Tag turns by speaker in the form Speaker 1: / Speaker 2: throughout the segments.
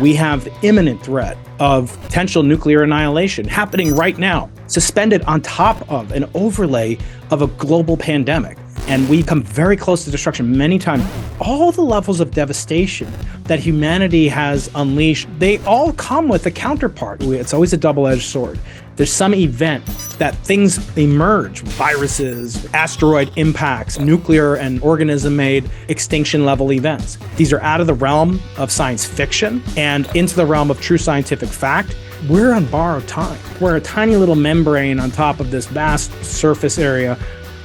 Speaker 1: We have the imminent threat of potential nuclear annihilation happening right now, suspended on top of an overlay of a global pandemic. And we come very close to destruction many times. All the levels of devastation that humanity has unleashed, they all come with a counterpart. It's always a double-edged sword. There's some event that things emerge, viruses, asteroid impacts, nuclear and organism-made extinction-level events. These are out of the realm of science fiction and into the realm of true scientific fact. We're on borrowed time. We're a tiny little membrane on top of this vast surface area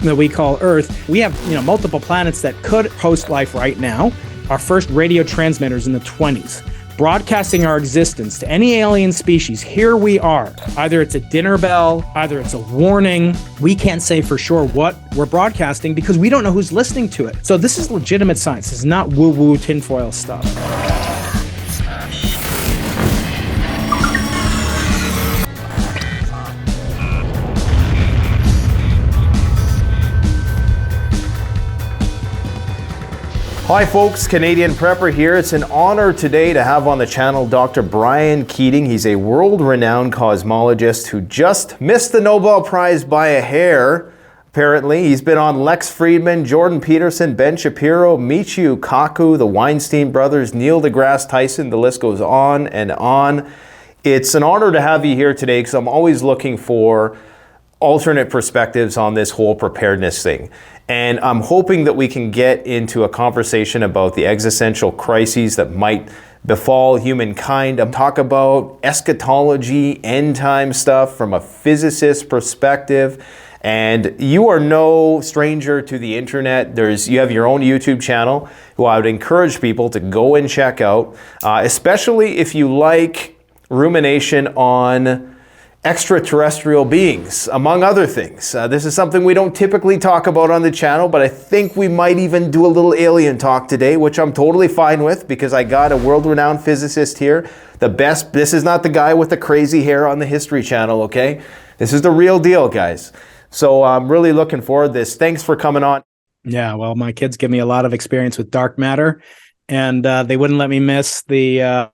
Speaker 1: that we call Earth. We have, multiple planets that could host life right now. Our first radio transmitters in the 20s, broadcasting our existence to any alien species. Here we are. Either it's a dinner bell, either it's a warning. We can't say for sure what we're broadcasting because we don't know who's listening to it. So this is legitimate science. This is not woo-woo tinfoil stuff.
Speaker 2: Hi folks, Canadian Prepper here. It's an honor today to have on the channel Dr. Brian Keating. He's a world-renowned cosmologist who just missed the Nobel Prize by a hair, apparently. He's been on Lex Fridman, Jordan Peterson, Ben Shapiro, Michio Kaku, the Weinstein brothers, Neil deGrasse Tyson, the list goes on and on. It's an honor to have you here today because I'm always looking for alternate perspectives on this whole preparedness thing. And I'm hoping that we can get into a conversation about the existential crises that might befall humankind. I'm talk about eschatology, end time stuff from a physicist perspective. And you are no stranger to the internet. You have your own YouTube channel, who I would encourage people to go and check out, especially if you like rumination on extraterrestrial beings, among other things. This is something we don't typically talk about on the channel, but I think we might even do a little alien talk today, which I'm totally fine with because I got a world-renowned physicist here. The best. This is not the guy with the crazy hair on the History Channel, okay? This is the real deal, guys. So I'm really looking forward to this. Thanks for coming on.
Speaker 1: Yeah, well, my kids give me a lot of experience with dark matter, and they wouldn't let me miss the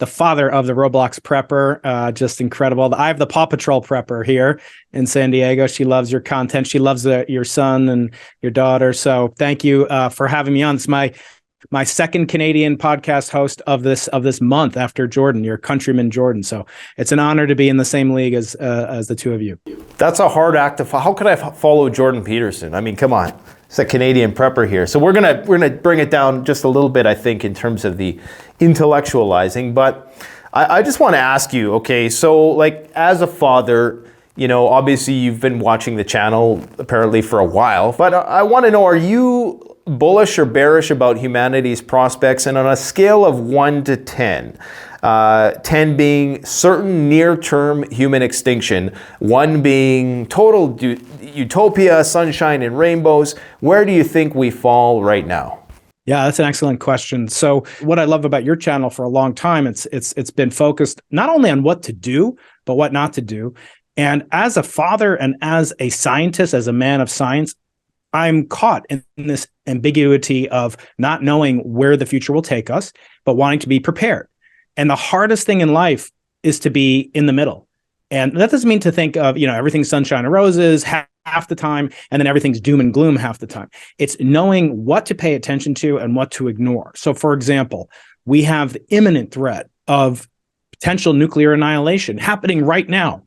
Speaker 1: father of the Roblox prepper, just incredible. I have the Paw Patrol prepper here in San Diego. She loves your content. She loves your son and your daughter. So thank you for having me on. It's my second Canadian podcast host of this month after Jordan, your countryman Jordan. So it's an honor to be in the same league as the two of you.
Speaker 2: That's a hard act to follow. How could I follow Jordan Peterson? I mean, come on. It's a Canadian prepper here. So we're gonna bring it down just a little bit, I think, in terms of the intellectualizing. But I just want to ask you, okay, so like as a father, obviously you've been watching the channel apparently for a while, but I want to know, are you bullish or bearish about humanity's prospects? And on a scale of 1 to 10, 10 being certain near-term human extinction, 1 being total utopia, sunshine and rainbows, where do you think we fall right now?
Speaker 1: Yeah, that's an excellent question. So what I love about your channel for a long time, it's been focused not only on what to do, but what not to do. And as a father and as a scientist, as a man of science, I'm caught in this ambiguity of not knowing where the future will take us, but wanting to be prepared. And the hardest thing in life is to be in the middle. And that doesn't mean to think of, everything's sunshine and roses half the time, and then everything's doom and gloom half the time. It's knowing what to pay attention to and what to ignore. So for example, we have the imminent threat of potential nuclear annihilation happening right now,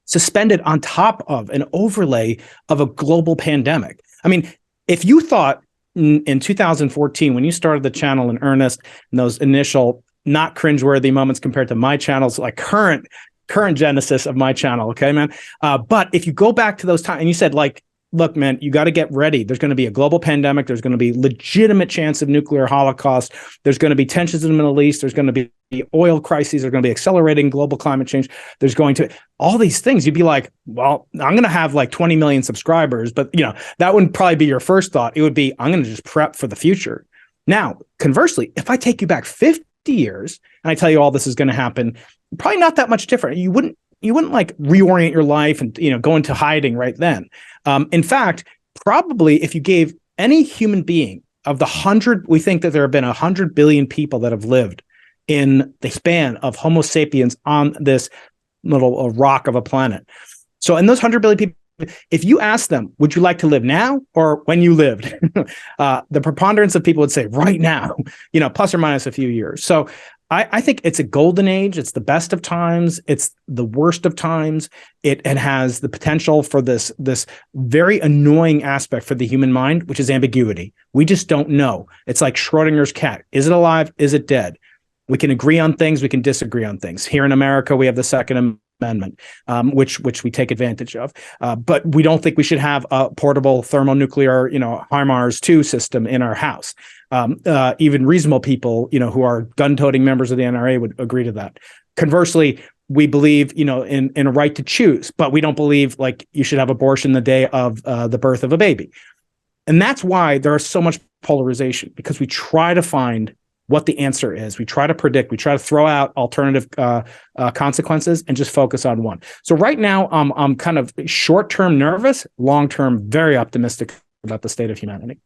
Speaker 1: suspended on top of an overlay of a global pandemic. I mean, if you thought in 2014, when you started the channel in earnest, in those initial not cringeworthy moments compared to my channel's like current genesis of my channel, okay, man? But if you go back to those times and you said like, look, man, you got to get ready. There's going to be a global pandemic. There's going to be legitimate chance of nuclear holocaust. There's going to be tensions in the Middle East. There's going to be oil crises. There's going to be accelerating global climate change. There's going to all these things. You'd be like, well, I'm going to have like 20 million subscribers, but that wouldn't probably be your first thought. It would be, I'm going to just prep for the future. Now, conversely, if I take you back 50 years and I tell you all this is going to happen, probably not that much different. You wouldn't like reorient your life and go into hiding right then. In fact, probably if you gave any human being of the 100, we think that there have been 100 billion people that have lived in the span of Homo sapiens on this little rock of a planet. So in those 100 billion people, if you ask them, would you like to live now or when you lived? The preponderance of people would say right now, plus or minus a few years. So I think it's a golden age. It's the best of times. It's the worst of times. It has the potential for this very annoying aspect for the human mind, which is ambiguity. We just don't know. It's like Schrodinger's cat. Is it alive? Is it dead? We can agree on things. We can disagree on things. Here in America, we have the Second Amendment, which we take advantage of. But we don't think we should have a portable thermonuclear, HIMARS 2 system in our house. Even reasonable people, who are gun-toting members of the NRA would agree to that. Conversely, we believe, in a right to choose, but we don't believe like you should have abortion the day of the birth of a baby. And that's why there is so much polarization, because we try to find what the answer is. We try to predict, we try to throw out alternative consequences and just focus on one. So right now, I'm kind of short-term nervous, long-term very optimistic about the state of humanity.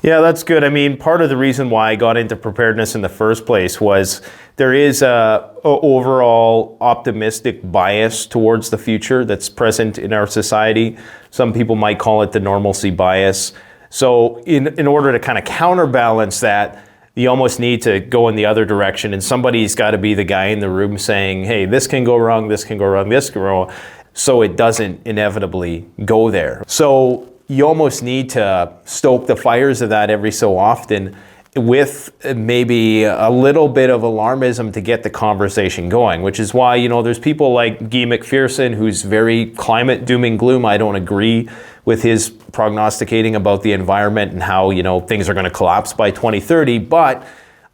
Speaker 2: Yeah, that's good. I mean, part of the reason why I got into preparedness in the first place was there is a overall optimistic bias towards the future that's present in our society. Some people might call it the normalcy bias. So in order to kind of counterbalance that, you almost need to go in the other direction, and somebody's got to be the guy in the room saying, hey, this can go wrong, this can go wrong, this can go wrong, so it doesn't inevitably go there. So you almost need to stoke the fires of that every so often with maybe a little bit of alarmism to get the conversation going, which is why, there's people like Guy McPherson, who's very climate doom and gloom. I don't agree with his prognosticating about the environment and how, things are going to collapse by 2030, but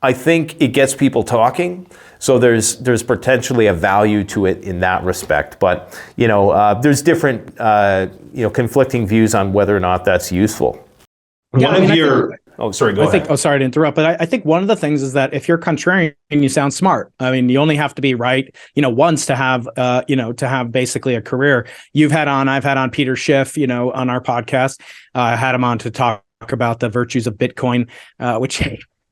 Speaker 2: I think it gets people talking. So there's potentially a value to it in that respect. But, there's different, conflicting views on whether or not that's useful. Sorry to
Speaker 1: interrupt, but I think one of the things is that if you're contrarian, you sound smart. I mean, you only have to be right, once to have, to have basically a career. I've had on Peter Schiff, on our podcast. I had him on to talk about the virtues of Bitcoin, which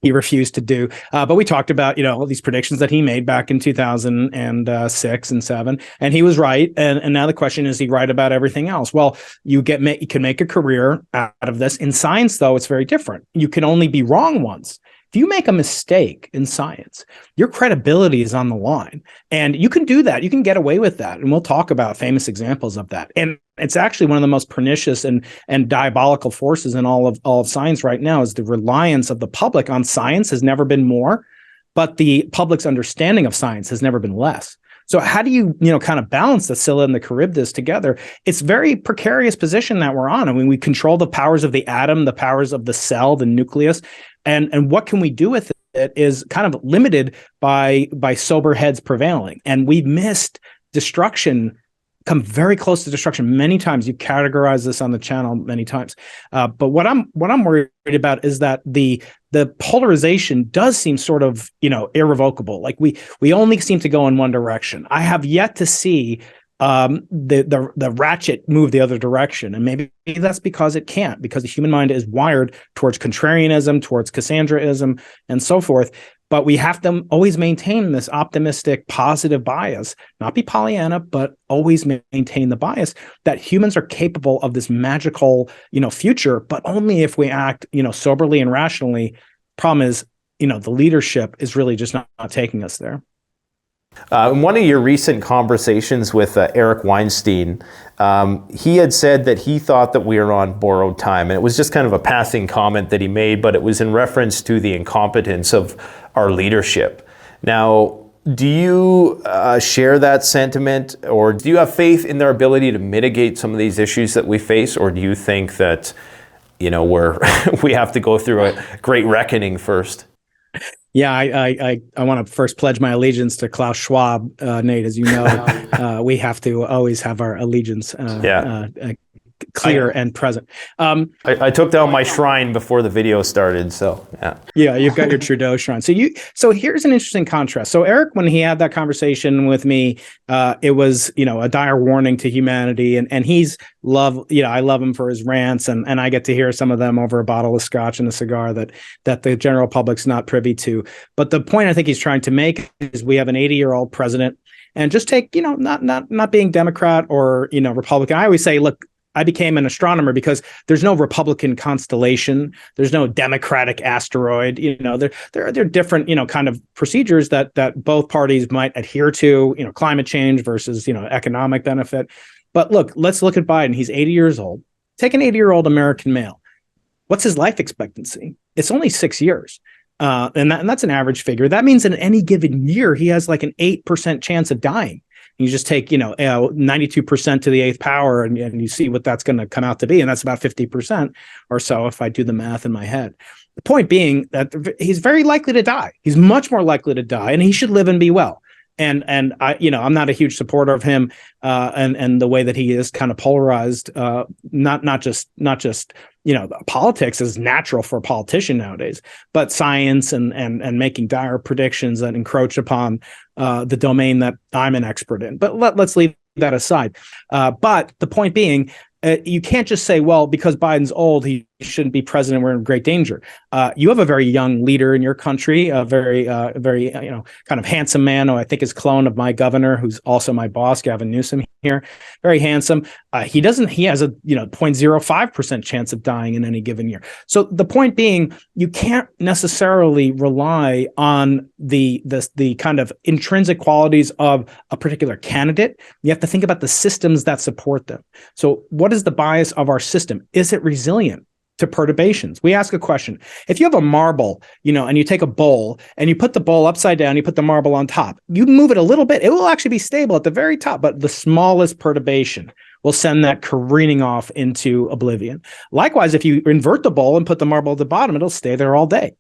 Speaker 1: he refused to do. But we talked about, all these predictions that he made back in 2006 and 7, and he was right. And now the question is he right about everything else? Well, you can make a career out of this. In science, though, it's very different. You can only be wrong once. If you make a mistake in science, your credibility is on the line, and you can do that. You can get away with that. And we'll talk about famous examples of that. And it's actually one of the most pernicious and diabolical forces in all of science right now is the reliance of the public on science has never been more, but the public's understanding of science has never been less. So how do you, kind of balance the Scylla and the Charybdis together? It's a very precarious position that we're on. I mean, we control the powers of the atom, the powers of the cell, the nucleus, and what can we do with it is kind of limited by sober heads prevailing. And we've missed destruction, come very close to destruction many times. You've categorized this on the channel many times. But what I'm worried about is that the polarization does seem sort of, irrevocable. Like we only seem to go in one direction. I have yet to see the ratchet move the other direction. And maybe that's because it can't, because the human mind is wired towards contrarianism, towards Cassandraism, and so forth. But we have to always maintain this optimistic, positive bias, not be Pollyanna, but always maintain the bias that humans are capable of this magical, future, but only if we act, soberly and rationally. Problem is, the leadership is really just not taking us there.
Speaker 2: In one of your recent conversations with Eric Weinstein, he had said that he thought that we were on borrowed time. And it was just kind of a passing comment that he made, but it was in reference to the incompetence of our leadership. Now, do you share that sentiment, or do you have faith in their ability to mitigate some of these issues that we face? Or do you think that, we have to go through a great reckoning first?
Speaker 1: Yeah, I want to first pledge my allegiance to Klaus Schwab, Nate. As you know, we have to always have our allegiance clear and present.
Speaker 2: I took down my shrine before the video started, so yeah.
Speaker 1: Yeah, you've got your Trudeau shrine. So here's an interesting contrast. So Eric, when he had that conversation with me, it was, a dire warning to humanity, and he's I love him for his rants, and I get to hear some of them over a bottle of scotch and a cigar that the general public's not privy to. But the point I think he's trying to make is we have an 80-year-old president, and just take, not being Democrat or, Republican. I always say, look, I became an astronomer because there's no Republican constellation. There's no Democratic asteroid. There are different, kind of procedures that both parties might adhere to, climate change versus, economic benefit. But look, let's look at Biden. He's 80 years old. Take an 80-year-old American male. What's his life expectancy? It's only 6 years. And that's an average figure. That means in any given year, he has like an 8% chance of dying. You just take, 92% to the eighth power, and you see what that's going to come out to be. And that's about 50% or so if I do the math in my head. The point being that he's very likely to die. He's much more likely to die, and he should live and be well. And I, I'm not a huge supporter of him and the way that he is kind of polarized. Not just politics is natural for a politician nowadays, but science and making dire predictions that encroach upon the domain that I'm an expert in. But let's leave that aside. But the point being, you can't just say, well, because Biden's old, he shouldn't be president. We're in great danger. You have a very young leader in your country, a very, kind of handsome man who I think is clone of my governor, who's also my boss, Gavin Newsom here. Very handsome. He has a 0.05% chance of dying in any given year. So the point being, you can't necessarily rely on the kind of intrinsic qualities of a particular candidate. You have to think about the systems that support them. So what is the bias of our system? Is it resilient to perturbations? We ask a question. If you have a marble, and you take a bowl and you put the bowl upside down, you put the marble on top, you move it a little bit, it will actually be stable at the very top, but the smallest perturbation will send that careening off into oblivion. Likewise, if you invert the bowl and put the marble at the bottom, it'll stay there all day.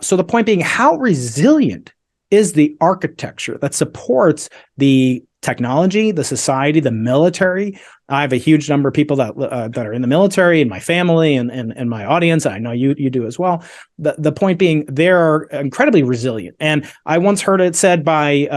Speaker 1: So the point being, how resilient is the architecture that supports the technology, the society, the military? I have a huge number of people that are in the military, in my family and my audience. I know you do as well. The point being, they're incredibly resilient. And I once heard it said by,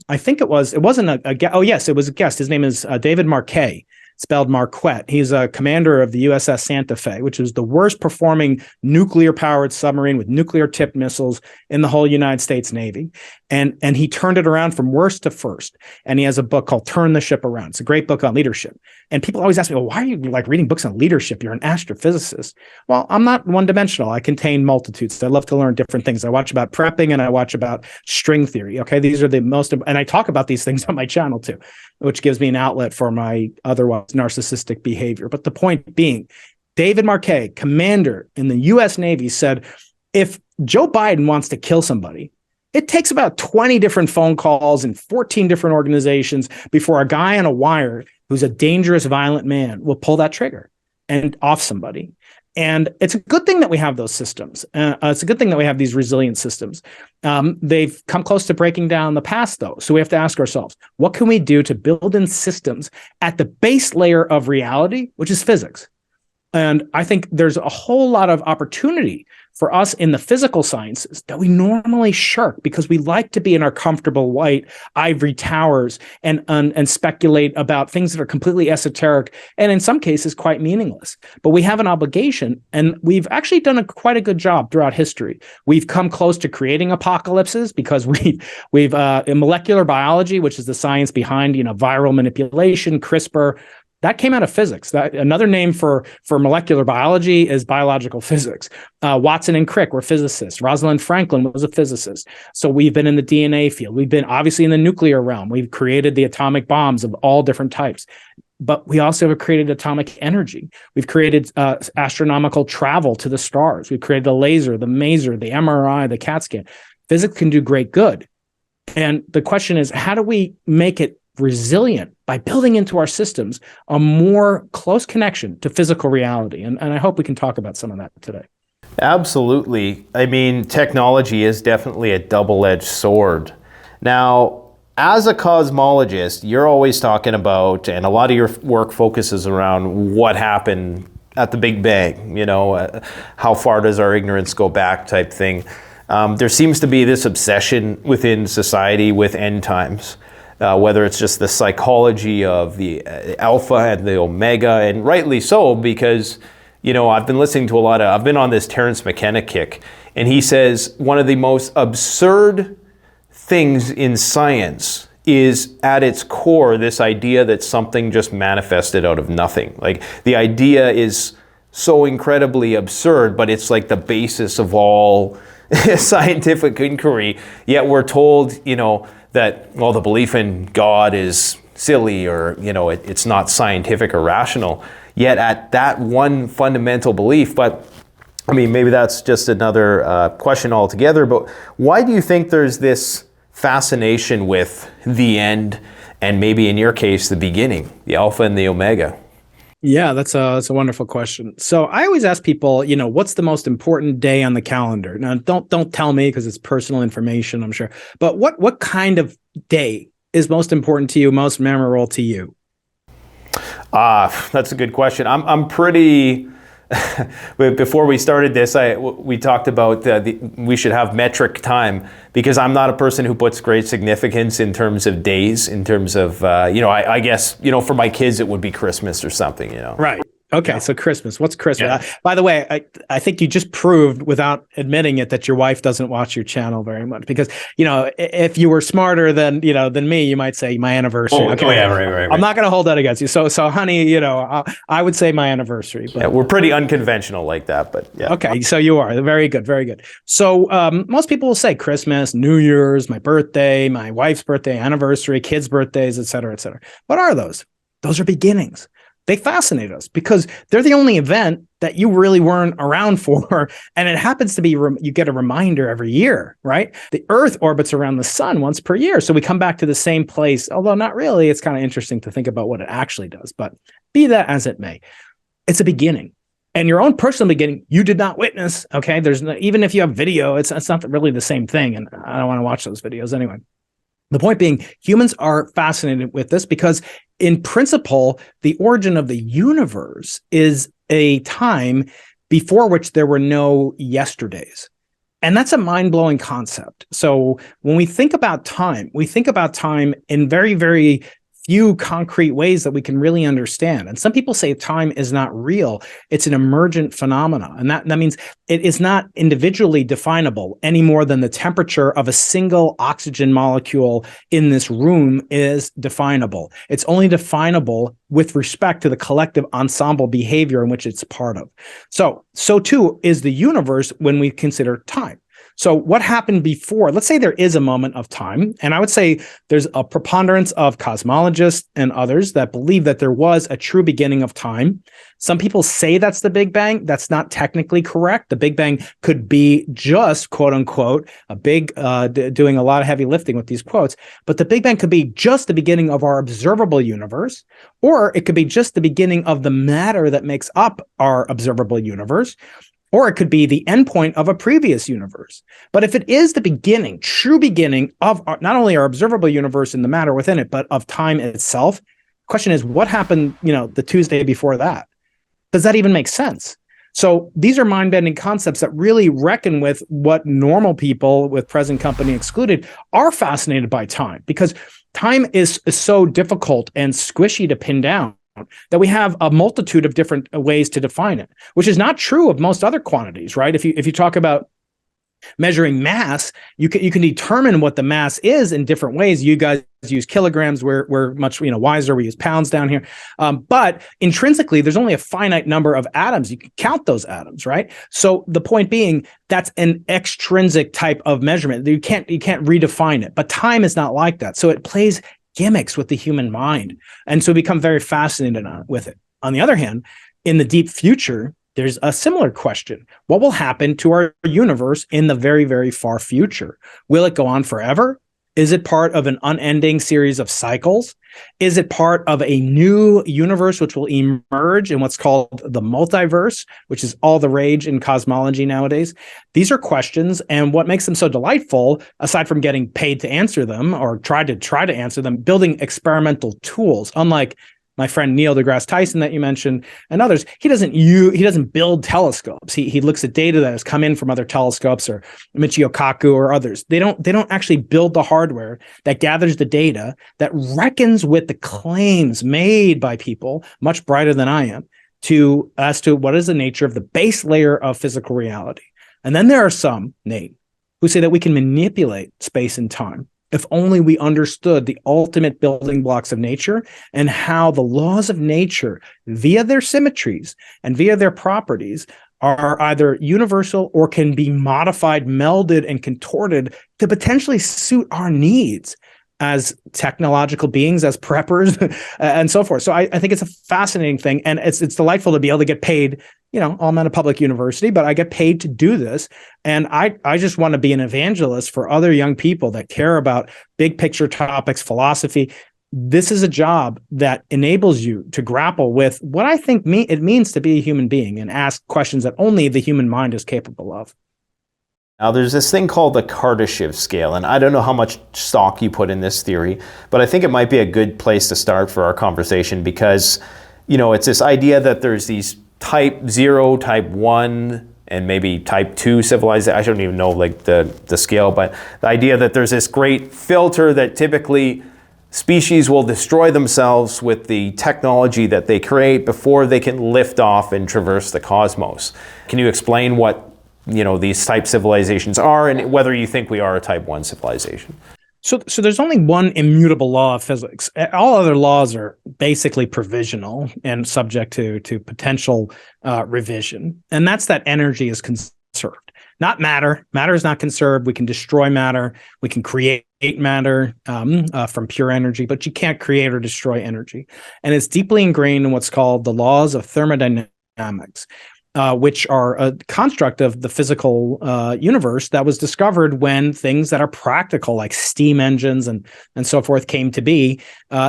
Speaker 1: I think it wasn't a guest. Oh, yes, it was a guest. His name is David Marquet, spelled Marquette. He's a commander of the USS Santa Fe, which is the worst performing nuclear powered submarine with nuclear tipped missiles in the whole United States Navy. And he turned it around from worst to first. And he has a book called Turn the Ship Around. It's a great book on leadership. And people always ask me, well, why are you reading books on leadership? You're an astrophysicist. Well, I'm not one dimensional. I contain multitudes. I love to learn different things. I watch about prepping and I watch about string theory. Okay. These are the most, and I talk about these things on my channel too, which gives me an outlet for my otherwise narcissistic behavior. But the point being, David Marquet, commander in the US Navy, said, if Joe Biden wants to kill somebody, it takes about 20 different phone calls and 14 different organizations before a guy on a wire who's a dangerous, violent man will pull that trigger and off somebody. And it's a good thing that we have those systems. It's a good thing that we have these resilient systems. They've come close to breaking down in the past, though. So we have to ask ourselves, what can we do to build in systems at the base layer of reality, which is physics? And I think there's a whole lot of opportunity for us in the physical sciences that we normally shirk because we like to be in our comfortable white ivory towers and speculate about things that are completely esoteric and in some cases quite meaningless. But we have an obligation, and we've actually done quite a good job throughout history. We've come close to creating apocalypses because we've in molecular biology, which is the science behind viral manipulation, CRISPR. That came out of physics. That another name for molecular biology is biological physics. Watson and Crick were physicists. Rosalind Franklin was a physicist. So we've been in the DNA field. We've been obviously in the nuclear realm. We've created the atomic bombs of all different types. But we also have created atomic energy. We've created astronomical travel to the stars. We've created the laser, the maser, the MRI, the CAT scan. Physics can do great good. And the question is, how do we make it resilient by building into our systems a more close connection to physical reality? And I hope we can talk about some of that today.
Speaker 2: Absolutely. I mean, technology is definitely a double-edged sword. Now, as a cosmologist, you're always talking about, and a lot of your work focuses around what happened at the Big Bang, how far does our ignorance go back type thing. There seems to be this obsession within society with end times, whether it's just the psychology of the alpha and the omega, and rightly so, because, I've been listening to I've been on this Terence McKenna kick, and he says one of the most absurd things in science is at its core this idea that something just manifested out of nothing. Like, the idea is so incredibly absurd, but it's like the basis of all scientific inquiry. Yet we're told, that, well, the belief in God is silly, or, it's not scientific or rational. Yet at that one fundamental belief, but I mean, maybe that's just another question altogether, but why do you think there's this fascination with the end, and maybe in your case, the beginning, the alpha and the omega?
Speaker 1: Yeah, that's a wonderful question. So I always ask people, what's the most important day on the calendar? Now, don't tell me, because it's personal information, I'm sure. But what kind of day is most important to you, most memorable to you?
Speaker 2: That's a good question. I'm pretty. Before we started this, we talked about we should have metric time, because I'm not a person who puts great significance in terms of days, in terms of, I guess, for my kids, it would be Christmas or something,
Speaker 1: Right. Okay, so Christmas. What's Christmas?
Speaker 2: Yeah.
Speaker 1: By the way, I think you just proved, without admitting it, that your wife doesn't watch your channel very much. Because, if you were smarter than me, you might say my anniversary.
Speaker 2: Okay. Yeah, right.
Speaker 1: I'm not going to hold that against you. So, honey, I would say my anniversary. But,
Speaker 2: yeah, we're pretty unconventional like that, but yeah.
Speaker 1: Okay, so you are. Very good, very good. So most people will say Christmas, New Year's, my birthday, my wife's birthday, anniversary, kids' birthdays, et cetera, et cetera. What are those? Those are beginnings. They fascinate us because they're the only event that you really weren't around for. And it happens to be, you get a reminder every year, right? The Earth orbits around the sun once per year. So we come back to the same place, although not really. It's kind of interesting to think about what it actually does. But be that as it may, it's a beginning. And your own personal beginning, you did not witness, okay? Even if you have video, it's not really the same thing. And I don't want to watch those videos anyway. The point being, humans are fascinated with this because, in principle, the origin of the universe is a time before which there were no yesterdays. And that's a mind-blowing concept. So when we think about time in very, very few concrete ways that we can really understand. And some people say time is not real. It's an emergent phenomena. And that means it is not individually definable any more than the temperature of a single oxygen molecule in this room is definable. It's only definable with respect to the collective ensemble behavior in which it's part of. So too is the universe when we consider time. So what happened before? Let's say there is a moment of time, and I would say there's a preponderance of cosmologists and others that believe that there was a true beginning of time. Some people say that's the Big Bang. That's not technically correct. The Big Bang could be just, quote unquote, doing a lot of heavy lifting with these quotes, but the Big Bang could be just the beginning of our observable universe, or it could be just the beginning of the matter that makes up our observable universe. Or it could be the endpoint of a previous universe. But if it is the beginning, true beginning of not only our observable universe and the matter within it, but of time itself, the question is, what happened, the Tuesday before that? Does that even make sense? So these are mind-bending concepts that really reckon with what normal people, with present company excluded, are fascinated by time, because time is so difficult and squishy to pin down that we have a multitude of different ways to define it, which is not true of most other quantities, right? If you talk about measuring mass, you can determine what the mass is in different ways. You guys use kilograms. We're much wiser. We use pounds down here. But intrinsically, there's only a finite number of atoms. You can count those atoms, right? So the point being, that's an extrinsic type of measurement. You can't redefine it. But time is not like that. So it plays gimmicks with the human mind. And so we become very fascinated with it. On the other hand, in the deep future, there's a similar question. What will happen to our universe in the very, very far future? Will it go on forever? Is it part of an unending series of cycles? Is it part of a new universe which will emerge in what's called the multiverse, which is all the rage in cosmology nowadays? These are questions, and what makes them so delightful, aside from getting paid to answer them or try to answer them, building experimental tools, unlike my friend Neil deGrasse Tyson that you mentioned and others, he doesn't build telescopes. He looks at data that has come in from other telescopes, or Michio Kaku or others. They don't actually build the hardware that gathers the data, that reckons with the claims made by people much brighter than I am as to what is the nature of the base layer of physical reality. And then there are some, Nate, who say that we can manipulate space and time if only we understood the ultimate building blocks of nature and how the laws of nature, via their symmetries and via their properties, are either universal or can be modified, melded, and contorted to potentially suit our needs as technological beings, as preppers, and so forth. So I think it's a fascinating thing, and it's delightful to be able to get paid. I'm at a public university, but I get paid to do this. And I just want to be an evangelist for other young people that care about big picture topics, philosophy. This is a job that enables you to grapple with what I think it means to be a human being and ask questions that only the human mind is capable of.
Speaker 2: Now, there's this thing called the Kardashev scale, and I don't know how much stock you put in this theory, but I think it might be a good place to start for our conversation because, it's this idea that there's these type 0, type 1, and maybe type 2 civilization. I don't even know the scale, but the idea that there's this great filter that typically species will destroy themselves with the technology that they create before they can lift off and traverse the cosmos. Can you explain what these type civilizations are and whether you think we are a type 1 civilization?
Speaker 1: So there's only one immutable law of physics. All other laws are basically provisional and subject to potential revision. And that's that energy is conserved, not matter. Matter is not conserved. We can destroy matter. We can create matter from pure energy, but you can't create or destroy energy. And it's deeply ingrained in what's called the laws of thermodynamics, which are a construct of the physical universe that was discovered when things that are practical, like steam engines and so forth, came to be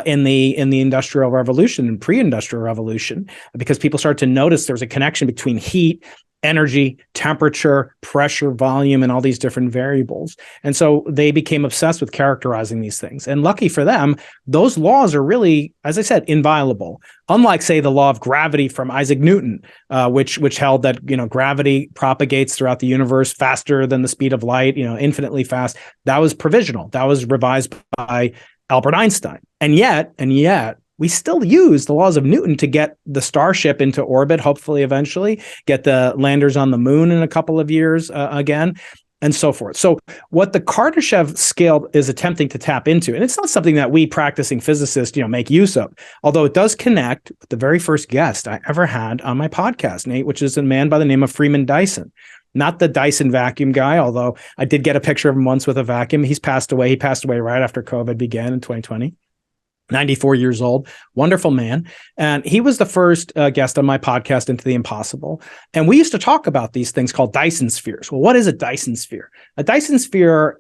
Speaker 1: in the Industrial Revolution and pre-industrial revolution, because people started to notice there was a connection between heat, energy, temperature, pressure, volume, and all these different variables. And so they became obsessed with characterizing these things. And lucky for them, those laws are really, as I said, inviolable. Unlike, say, the law of gravity from Isaac Newton, which held that gravity propagates throughout the universe faster than the speed of light, infinitely fast. That was provisional. That was revised by Albert Einstein. And yet, we still use the laws of Newton to get the Starship into orbit, hopefully eventually, get the landers on the moon in a couple of years again, and so forth. So what the Kardashev scale is attempting to tap into, and it's not something that we practicing physicists, make use of, although it does connect with the very first guest I ever had on my podcast, Nate, which is a man by the name of Freeman Dyson. Not the Dyson vacuum guy, although I did get a picture of him once with a vacuum. He's passed away. He passed away right after COVID began in 2020. 94 years old, wonderful man. And he was the first guest on my podcast, Into the Impossible. And we used to talk about these things called Dyson spheres. Well, what is a Dyson sphere? A Dyson sphere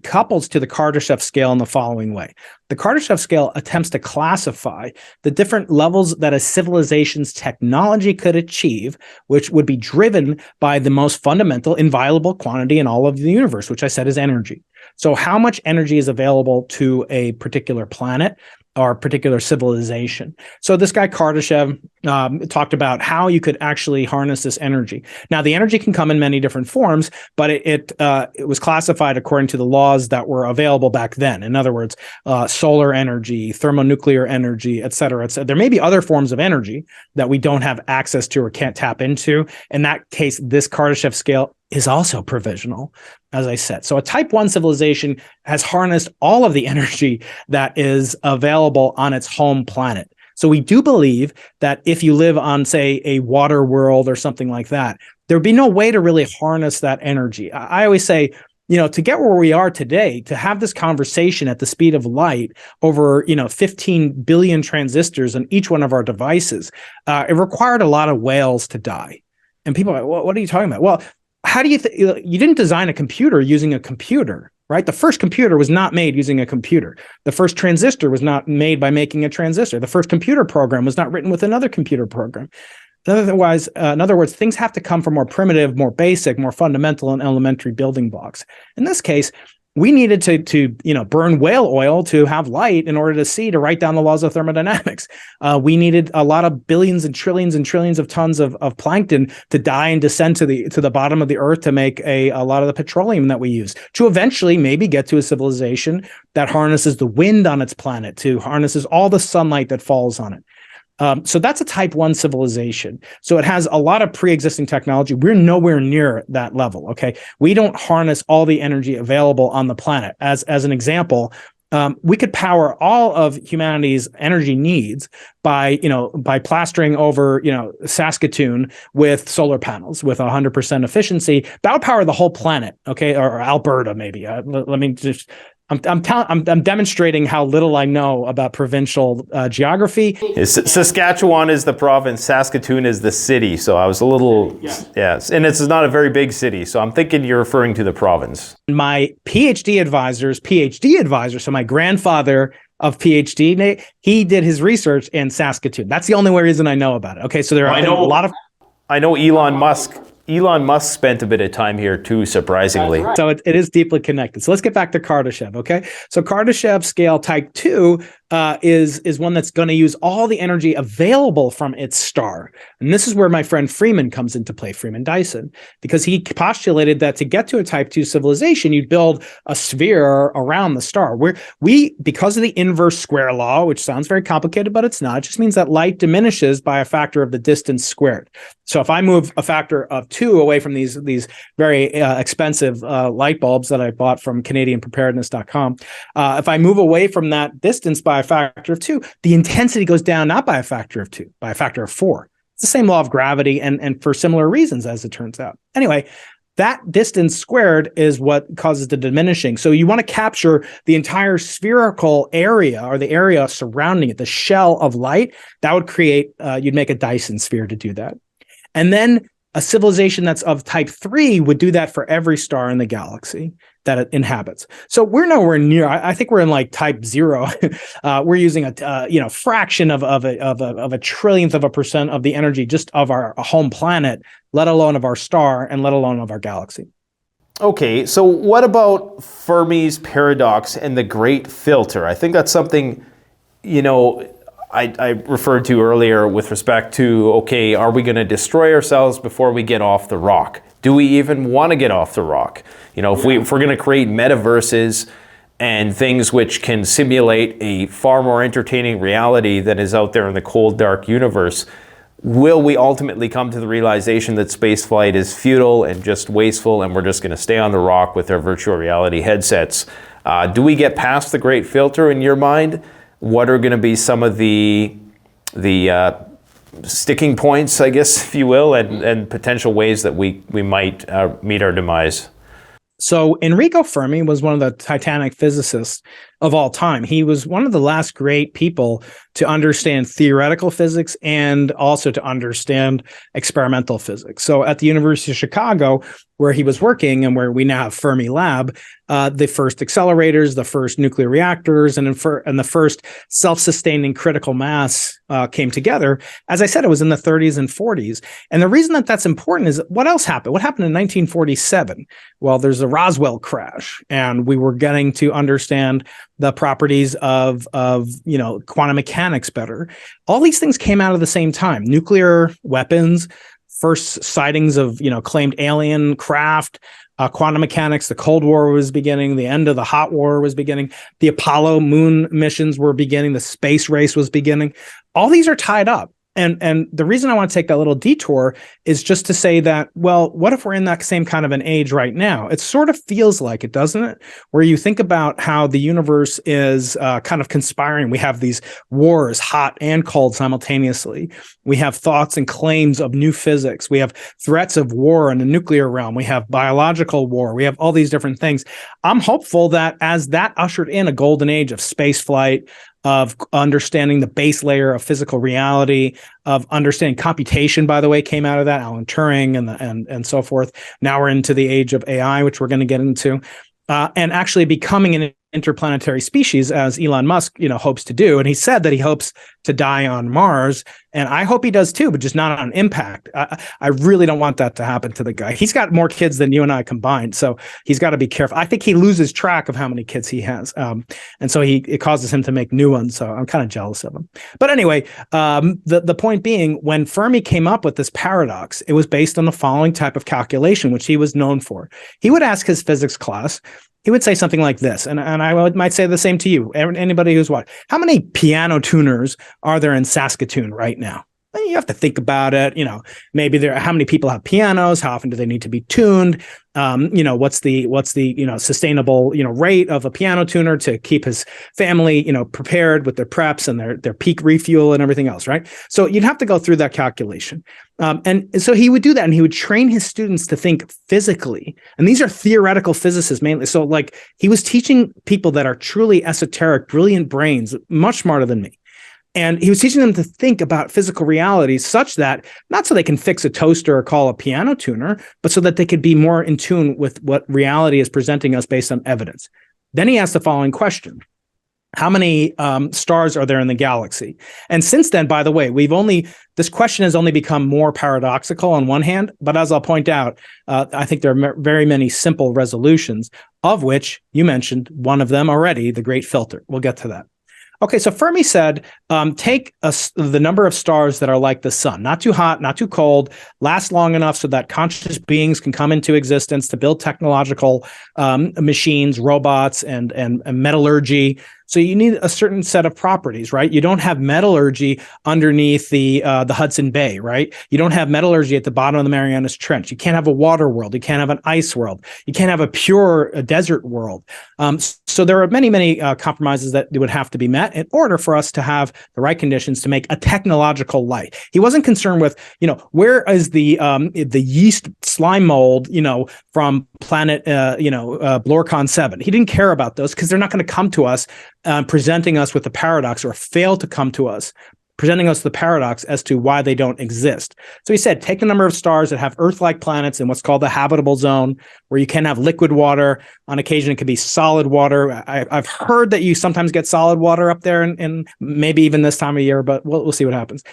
Speaker 1: couples to the Kardashev scale in the following way. The Kardashev scale attempts to classify the different levels that a civilization's technology could achieve, which would be driven by the most fundamental, inviolable quantity in all of the universe, which I said is energy. So how much energy is available to a particular planet or particular civilization? So this guy Kardashev talked about how you could actually harness this energy. Now, the energy can come in many different forms, but it was classified according to the laws that were available back then. In other words, solar energy, thermonuclear energy, et cetera, et cetera. There may be other forms of energy that we don't have access to or can't tap into. In that case, this Kardashev scale is also provisional, as I said. So a type 1 civilization has harnessed all of the energy that is available on its home planet. So we do believe that if you live on, say, a water world or something like that, there'd be no way to really harness that energy. I always say, to get where we are today, to have this conversation at the speed of light over, 15 billion transistors on each one of our devices, it required a lot of whales to die. And people are like, well, what are you talking about? Well, how do you you didn't design a computer using a computer. right? The first computer was not made using a computer. The first transistor was not made by making a transistor. The first computer program was not written with another computer program. Otherwise, in other words, things have to come from more primitive, more basic, more fundamental and elementary building blocks. In this case, we needed to burn whale oil to have light in order to write down the laws of thermodynamics. We needed a lot of billions and trillions of tons of plankton to die and descend to the bottom of the earth to make a lot of the petroleum that we use, to eventually maybe get to a civilization that harnesses the wind on its planet, to harnesses all the sunlight that falls on it. So that's a type 1 civilization. So it has a lot of pre-existing technology. We're nowhere near that level, okay? We don't harness all the energy available on the planet. As an example, we could power all of humanity's energy needs by plastering over, Saskatoon with solar panels with 100% efficiency. That would power the whole planet, okay? Or Alberta, maybe. Let me just... I'm demonstrating how little I know about provincial geography.
Speaker 2: Saskatchewan is the province, Saskatoon is the city. So I was a little, yes. And it's not a very big city. So I'm thinking you're referring to the province.
Speaker 1: My PhD advisor, so my grandfather of PhD, he did his research in Saskatoon. That's the only reason I know about it. Okay, so there are a lot of...
Speaker 2: I know Elon Musk spent a bit of time here too, surprisingly.
Speaker 1: Right. So it is deeply connected. So let's get back to Kardashev, okay? So Kardashev scale type 2 is one that's going to use all the energy available from its star. And this is where my friend Freeman comes into play, Freeman Dyson, because he postulated that to get to a type 2 civilization, you'd build a sphere around the star. Because of the inverse square law, which sounds very complicated, but it's not, it just means that light diminishes by a factor of the distance squared. So if I move a factor of 2 away from these very expensive light bulbs that I bought from CanadianPreparedness.com, if I move away from that distance by a factor of 2, the intensity goes down not by a factor of 2, by a factor of 4. It's the same law of gravity and for similar reasons, as it turns out. Anyway, that distance squared is what causes the diminishing. So you want to capture the entire spherical area or the area surrounding it, the shell of light. That would create, you'd make a Dyson sphere to do that. And then a civilization that's of type 3 would do that for every star in the galaxy that it inhabits. So we're nowhere near. I think we're in like type 0. We're using a fraction of a trillionth of a percent of the energy just of our home planet, let alone of our star, and let alone of our galaxy.
Speaker 2: Okay, so what about Fermi's paradox and the great filter? I think that's something, I referred to earlier with respect to, okay, are we going to destroy ourselves before we get off the rock? Do we even want to get off the rock? If we're going to create metaverses and things which can simulate a far more entertaining reality than is out there in the cold, dark universe, will we ultimately come to the realization that spaceflight is futile and just wasteful, and we're just going to stay on the rock with our virtual reality headsets? Do we get past the great filter in your mind? What are going to be some of the sticking points, I guess, if you will, and potential ways that we might meet our demise?
Speaker 1: So Enrico Fermi was one of the titanic physicists of all time. He was one of the last great people to understand theoretical physics and also to understand experimental physics. So at the University of Chicago, where he was working and where we now have Fermi Lab, the first accelerators, the first nuclear reactors, and the first self-sustaining critical mass came together. As I said, it was in the 30s and 40s. And the reason that that's important is what else happened? What happened in 1947? Well, there's a Roswell crash, and we were getting to understand the properties of quantum mechanics better. All these things came out at the same time. Nuclear weapons, first sightings of claimed alien craft, quantum mechanics. The Cold War was beginning. The end of the hot war was beginning. The Apollo moon missions were beginning. The space race was beginning. All these are tied up. And the reason I want to take that little detour is just to say that, well, what if we're in that same kind of an age right now? It sort of feels like it, doesn't it? Where you think about how the universe is kind of conspiring. We have these wars, hot and cold simultaneously. We have thoughts and claims of new physics. We have threats of war in the nuclear realm. We have biological war. We have all these different things. I'm hopeful that as that ushered in a golden age of space flight, of understanding the base layer of physical reality, of understanding computation, by the way, came out of that, Alan Turing and so forth. Now we're into the age of AI, which we're going to get into. and actually becoming an interplanetary species, as Elon Musk, hopes to do. And he said that he hopes to die on Mars, and I hope he does too, but just not on impact. I really don't want that to happen to the guy. He's got more kids than you and I combined, so he's got to be careful. I think he loses track of how many kids he has, and so it causes him to make new ones. So I'm kind of jealous of him. But anyway, the point being, when Fermi came up with this paradox, it was based on the following type of calculation, which he was known for. He would ask his physics class. He would say something like this, and I might say the same to you, anybody who's watching. How many piano tuners are there in Saskatoon right now? Well, you have to think about it. Maybe how many people have pianos? How often do they need to be tuned? What's the sustainable rate of a piano tuner to keep his family prepared with their preps and their peak refuel and everything else, right? So you'd have to go through that calculation. And so he would do that, and he would train his students to think physically. And these are theoretical physicists mainly. So like he was teaching people that are truly esoteric, brilliant brains, much smarter than me. And he was teaching them to think about physical realities such that, not so they can fix a toaster or call a piano tuner, but so that they could be more in tune with what reality is presenting us based on evidence. Then he asked the following question. How many stars are there in the galaxy? And since then, by the way, this question has only become more paradoxical on one hand, but as I'll point out, I think there are very many simple resolutions, of which you mentioned one of them already, the Great Filter. We'll get to that. Okay, so Fermi said, take the number of stars that are like the sun, not too hot, not too cold, last long enough so that conscious beings can come into existence to build technological machines, robots, and metallurgy. So you need a certain set of properties, right? You don't have metallurgy underneath the Hudson Bay, right? You don't have metallurgy at the bottom of the Marianas Trench. You can't have a water world. You can't have an ice world. You can't have a pure desert world. So there are many, many compromises that would have to be met in order for us to have the right conditions to make a technological life. He wasn't concerned with, where is the yeast slime mold, from planet, Blorcon 7. He didn't care about those because they're not going to come to us presenting us with a paradox, or fail to come to us, presenting us the paradox as to why they don't exist. So he said, take the number of stars that have Earth-like planets in what's called the habitable zone, where you can have liquid water. On occasion, it can be solid water. I've heard that you sometimes get solid water up there, and maybe even this time of year, but we'll see what happens.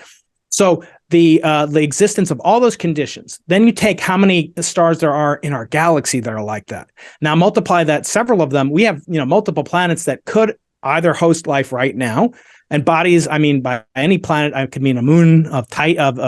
Speaker 1: So the existence of all those conditions, then you take how many stars there are in our galaxy that are like that. Now multiply that, several of them. We have multiple planets that could either host life right now, and bodies. I mean, by any planet, I could mean a moon of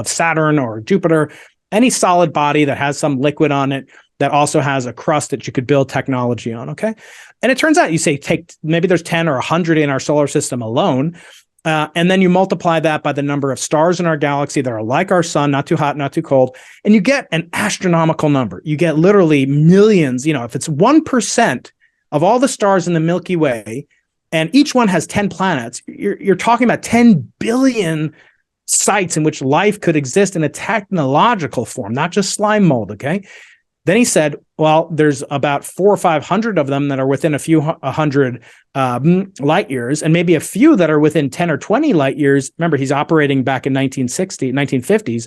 Speaker 1: Saturn or Jupiter, any solid body that has some liquid on it that also has a crust that you could build technology on. Okay, and it turns out you say maybe there's 10 or 100 in our solar system alone. And then you multiply that by the number of stars in our galaxy that are like our sun, not too hot, not too cold, and you get an astronomical number. You get literally millions. If it's 1% of all the stars in the Milky Way, and each one has 10 planets, you're talking about 10 billion sites in which life could exist in a technological form, not just slime mold, okay? Then he said, well, there's about 400 or 500 of them that are within a few hundred light years, and maybe a few that are within 10 or 20 light years. Remember, he's operating back in 1950s.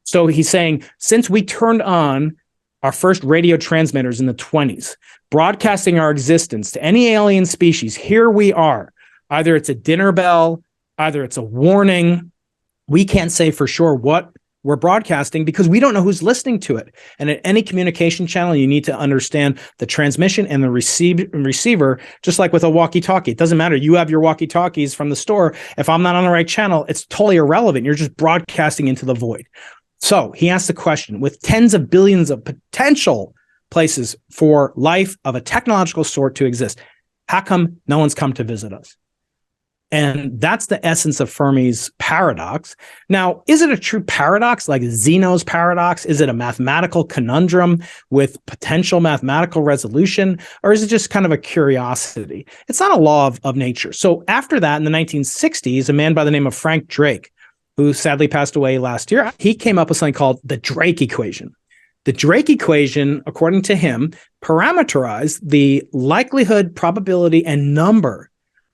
Speaker 1: So he's saying, since we turned on our first radio transmitters in the 20s, broadcasting our existence to any alien species, here we are. Either it's a dinner bell, either it's a warning. We can't say for sure what we're broadcasting because we don't know who's listening to it. And at any communication channel, you need to understand the transmission and the receiver, just like with a walkie-talkie. It doesn't matter. You have your walkie-talkies from the store. If I'm not on the right channel, it's totally irrelevant. You're just broadcasting into the void. So he asked the question, with tens of billions of potential places for life of a technological sort to exist, how come no one's come to visit us? And that's the essence of Fermi's paradox. Now, is it a true paradox like Zeno's paradox? Is it a mathematical conundrum with potential mathematical resolution? Or is it just kind of a curiosity? It's not a law of nature. So after that, in the 1960s, a man by the name of Frank Drake, who sadly passed away last year, he came up with something called the Drake equation. The Drake equation, according to him, parameterized the likelihood, probability, and number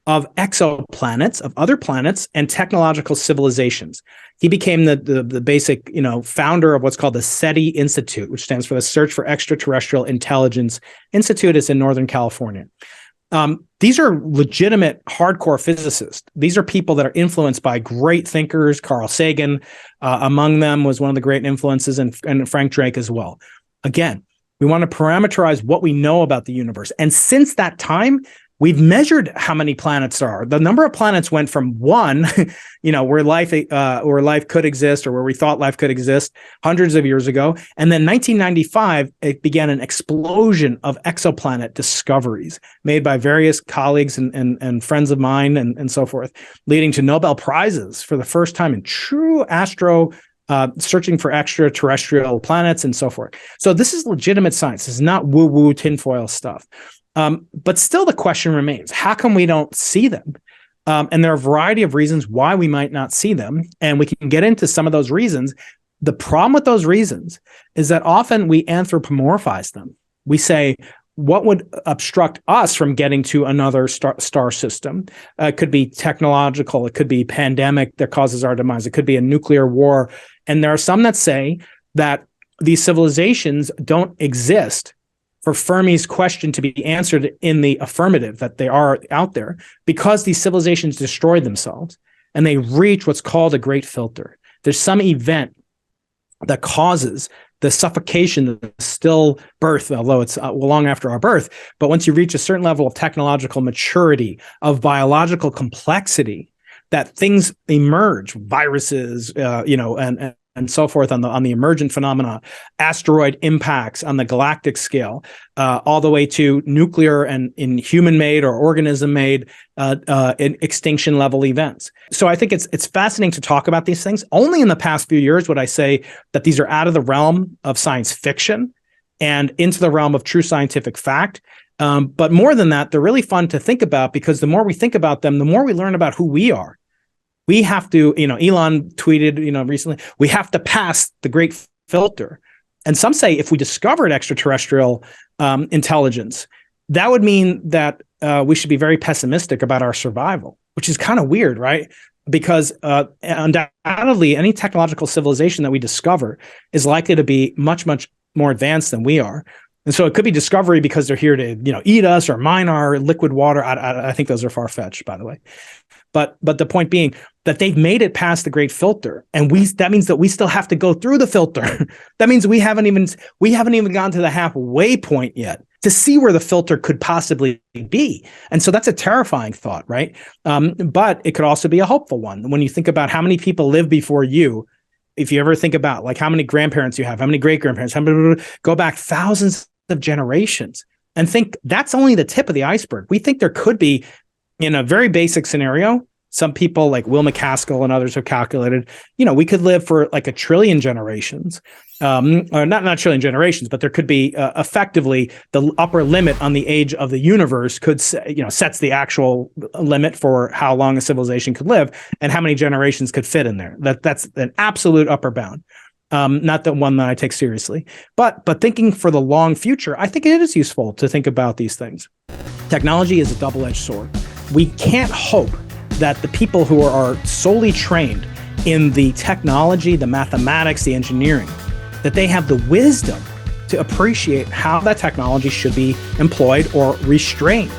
Speaker 1: of exoplanets, of other planets, and technological civilizations. He became the basic, founder of what's called the SETI Institute, which stands for the Search for Extraterrestrial Intelligence Institute. Is in Northern California. These are legitimate hardcore physicists. These are people that are influenced by great thinkers. Carl Sagan, among them, was one of the great influences, and Frank Drake as well. Again, we want to parameterize what we know about the universe. And since that time, we've measured how many planets there are. The number of planets went from one, where life could exist, or where we thought life could exist hundreds of years ago. And then 1995, it began an explosion of exoplanet discoveries made by various colleagues and friends of mine and so forth, leading to Nobel Prizes for the first time in true searching for extraterrestrial planets and so forth. So this is legitimate science. This is not woo-woo tinfoil stuff. But still the question remains, how come we don't see them? And there are a variety of reasons why we might not see them. And we can get into some of those reasons. The problem with those reasons is that often we anthropomorphize them. We say, what would obstruct us from getting to another star system? It could be technological. It could be pandemic that causes our demise. It could be a nuclear war. And there are some that say that these civilizations don't exist for Fermi's question to be answered in the affirmative, that they are out there, because these civilizations destroyed themselves and they reach what's called a great filter. There's some event that causes the suffocation, the stillbirth, although it's long after our birth. But once you reach a certain level of technological maturity, of biological complexity, that things emerge, viruses, and so forth on the emergent phenomena, asteroid impacts on the galactic scale, all the way to nuclear and in human-made or organism-made extinction level events. So I think it's fascinating to talk about these things. Only in the past few years would I say that these are out of the realm of science fiction and into the realm of true scientific fact. But more than that, they're really fun to think about, because the more we think about them, the more we learn about who we are. We have to, Elon tweeted, recently, we have to pass the great filter. And some say if we discovered extraterrestrial intelligence, that would mean that we should be very pessimistic about our survival, which is kind of weird, right? Because undoubtedly, any technological civilization that we discover is likely to be much, much more advanced than we are. And so it could be discovery because they're here to, eat us or mine our liquid water. I think those are far-fetched, by the way. But the point being that they've made it past the great filter, and that means that we still have to go through the filter. That means we haven't even gone to the halfway point yet to see where the filter could possibly be. And so that's a terrifying thought, right? But it could also be a hopeful one. When you think about how many people lived before you, if you ever think about like how many grandparents you have, how many great grandparents, go back thousands of generations, and think that's only the tip of the iceberg. We think there could be, in a very basic scenario, some people like Will McCaskill and others have calculated, we could live for like 1 trillion generations, or not trillion generations, but there could be effectively the upper limit on the age of the universe could, sets the actual limit for how long a civilization could live and how many generations could fit in there. That's an absolute upper bound. Not the one that I take seriously, but thinking for the long future, I think it is useful to think about these things. Technology is a double-edged sword. We can't hope that the people who are solely trained in the technology, the mathematics, the engineering, that they have the wisdom to appreciate how that technology should be employed or restrained.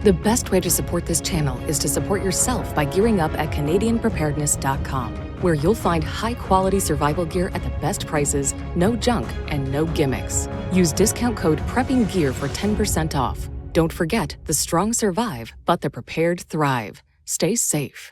Speaker 3: The best way to support this channel is to support yourself by gearing up at CanadianPreparedness.com, where you'll find high-quality survival gear at the best prices, no junk, and no gimmicks. Use discount code PREPPINGGEAR for 10% off. Don't forget, the strong survive, but the prepared thrive. Stay safe.